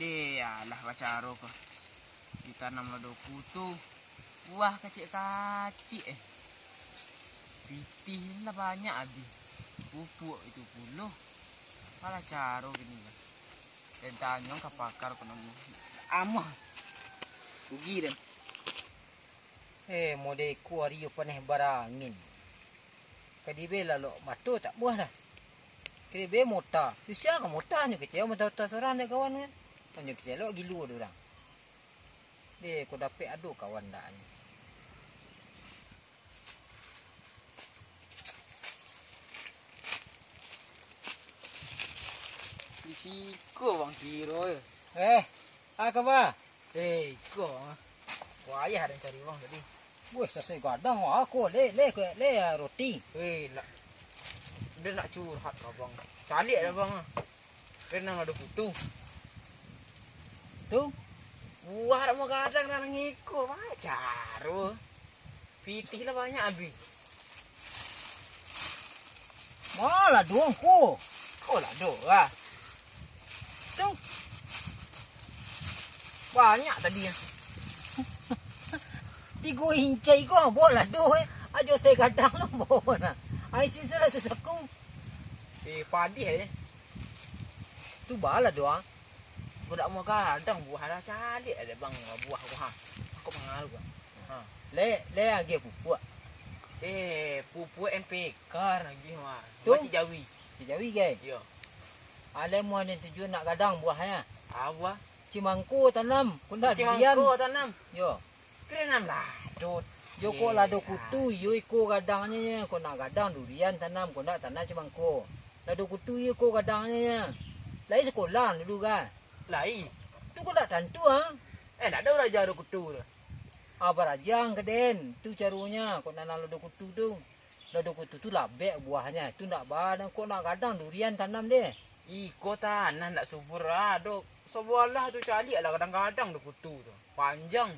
Dia lah bacaro kok. Ditanam lado kutu. Buah kecil-kecil Pitih lah banyak habis. Pupuk itu puluh. Malah caro gini lah. Dan tanyong kapakar kena amah. Rugi dan. Mode ku hari paneh barangin. Kadibe lalu matu tak buah dah. Kadibe mota. Usia ka mota nya kecil mota sorang dek kawan kan. Tanya kecil lo gilu ada orang. Dia ku dapat adu kawan dah ni. Risiko bang kiro. Apa ba? Ko. Wah, ayah ada cari bang tadi. Woi, selesai gadang aku le roti. Lah. Dia nak curhat lah bang. Calik dah bang. Renang ada kutu. Tu, Buah dah mau kadang nak ngikut. Caro. Pitih lah banyak habis. malah doang ku. Kau lah doa. Tu, Banyak tadi ya. 3 inci ko bola do ajo saya gadang lo bona. Ai sisara sesaku. Padi Tu bala doang. Budak mau kadang buah dah calik ada bang buah. Aku mengalu bang. Le age pupuk. Pupuk MPK lagi mah. Tu? Macam Jawi. Jawi ke? Ya. Ale mo ni tujuan nak gadang buahnya. Awah. Cimangku tanam, kunda durian. Cimangko tanam. Yo. Kena lah. Dot. Yo ko lado kutu, yo ko gadangnya ko nak gadang durian tanam, ko nak tanam cimangku. Lado kutu yo ko gadangnya. Lai sekolah dulu kan. Lai. Tu ko nak tentu ah. Nak ada orang jaru kutu tu. Apa rajang keden, tu carunya ko nanam lado kutu tu. Lado kutu tu labek buahnya, tu nak badan ko nak gadang durian tanam deh. Iko tanah nak subur dok. Sebelah tu calik lah kadang-kadang tu kutu tu. Panjang.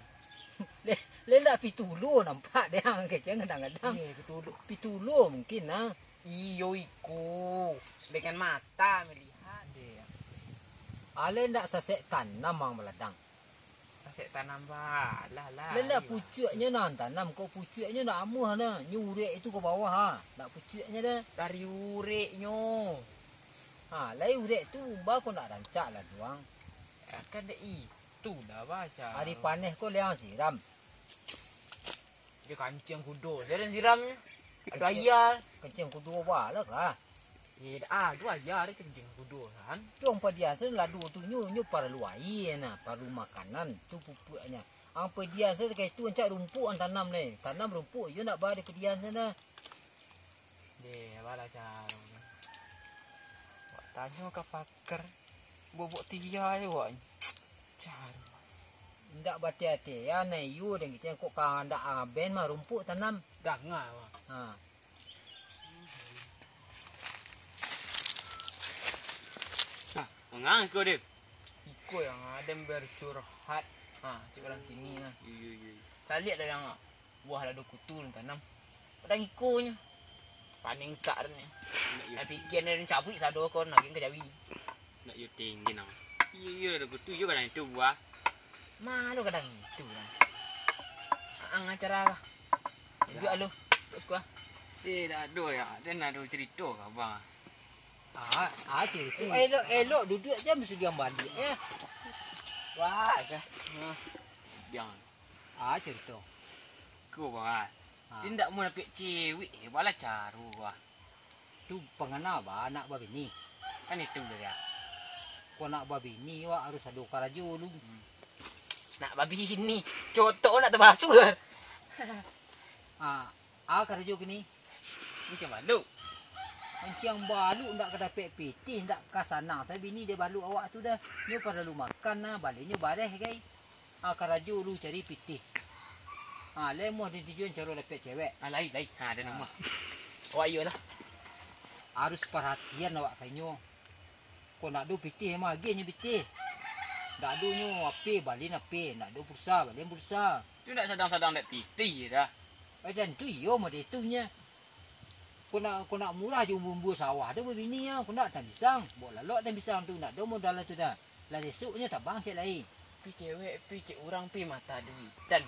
Le nak pitulu nampak dia ang keceng kadang-kadang. Betul. Pitulu mungkin ah. Iyo iko. Dengan mata melihat dia. Ale ndak sesek tanam ang meladang. Sasek tanam balah lah. Le nak pucuknya nan tanam kau pucuknya nak amuh dah. Nyurek itu ke bawah ha. Nak pucuknya dah. Dari ureknya. Lai urek tu ba kau nak rancak lah doang. Kan dia itu dah baca. Hari panen kau liang siram. Dia kancing kudo. Dia ada siramnya. Ada ayar. Kencing kudu ba lah ka. Ada ayar dia kancing kudo kan. Jom padian sen ladu tu nyu perlu air nah, perlu makanan tu pupuknya. Ang padian sen kai tu ancak rumput ang tanam ni. Tanam rumput yo nak ba di padian sana. Dia bala cara. Tanya ke pakar. Bobok tia je wak. Cara. Ndak bati-hati ya na yu dan kita kok ka ndak ben mah rumput tanam. Dah ngah wak. Mengang kau dek. Iko yang ada bercurhat. Cik orang sini lah. Iya. Saya lihat dah yang buah lado kutu ni tanam. Padang ikonya. Paning kak ni. Saya fikir ni cabut sado kau nak ke Jawi. Nak you tinggi nama. Iya ada kutu juga kadang itu buah. Malu kadang itu lah. Ang acara kah? Juga lu. Terus kuah. Dah ada ya. Dia nak ada cerita ke abang? Cerita. Elok duduk je mesti dia balik ya. Wah, kah? Jangan. Cerita. Kau bang. Dia tak mau nak cewek. Bala caru wah. Tu pengana ba anak babi ni. Kan itu dia. Kau nak babi ni wak harus ada karajo lu. Nak babi ni. Cotok nak terbasuh kan? Karajo kini. Macam malu. Yang balu ndak kedapat pitih ndak kasana. Saya bini dia balu awak tu dah. Nyu perlu makan nah baliknya bareh guys. Karajo lu cari pitih. Lemoh dia tujuan cari dapat cewek. Lain. Ada nama. Awak iyalah. Harus perhatian awak kainyo. Kau nak do pitih mah agennya pitih. Ndak do nyo ape balin ape, ndak do pulsa balin pulsa. Tu nak sedang-sedang nak piti dah. Dan tu yo mo ditunya. Kau nak murah je bumbu sawah dah begini ya. Kau nak tan pisang. Boleh lok tan pisang tu nak do modal tu dah. Lah esoknya tak bang cik lain. Pi cewek, pi cik orang, pi mata duitan.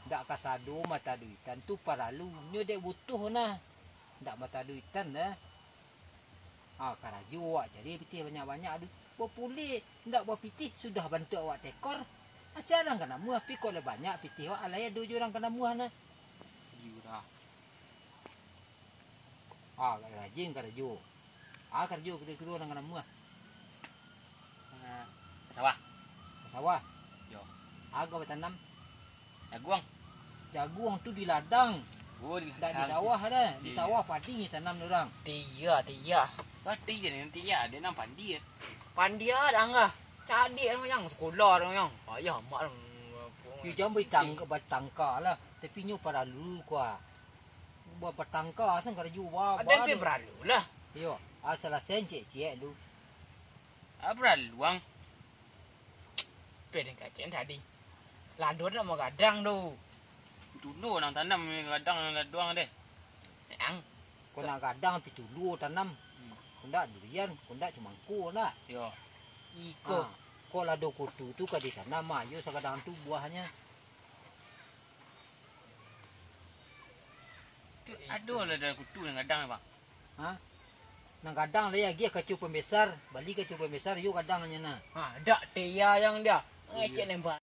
Ndak kasado mata duitan tu paralu. Nyo dek butuh nah. Ndak mata duitan dah. Karaju awak cari pitih banyak-banyak aduh. Boleh. Ndak buat pitih sudah bantu awak tekor. Asyarang kena muah pi kalau banyak pitih awak alaya 2 orang kena muah nah. Jura. Rajin karaju. Karaju kedua orang kena muah. Sawah. Sawah. Yo. Agak bertanam. Jaguang. Jagung tu di ladang. Oh, di Tak di sawah dah. Di sawah padi ni tanam orang. Tia. Pati je nanti ya, dia nampak dia. Pandia dah enggak. Cadik yang sekolah dong yang. Ayah mak dong. You jangan bertangka lah. Tapi nyo paralu kuah. Buat bertangka asal karaju wah. Ada pi beralu lah. Yo, asal sen cek lu. Apa luang? Pi dengan kacen tadi. Landor nak mau gadang tu. Dulu nang tanam kadang doang deh. Yang. Kau nak gadang pi dulu tanam. Kau nak durian, kau nak cemangku nak. Yo. Iko. Kau lado kutu tu ke di sana mah, yo sekadang tu buahnya. Tu aduh lah dah kutu nang kadang bang. Nang kadang lah ya dia kacau pembesar, balik kacau pembesar, yo kadangnya nah. Dak tia yang dia. Ngecek nembak.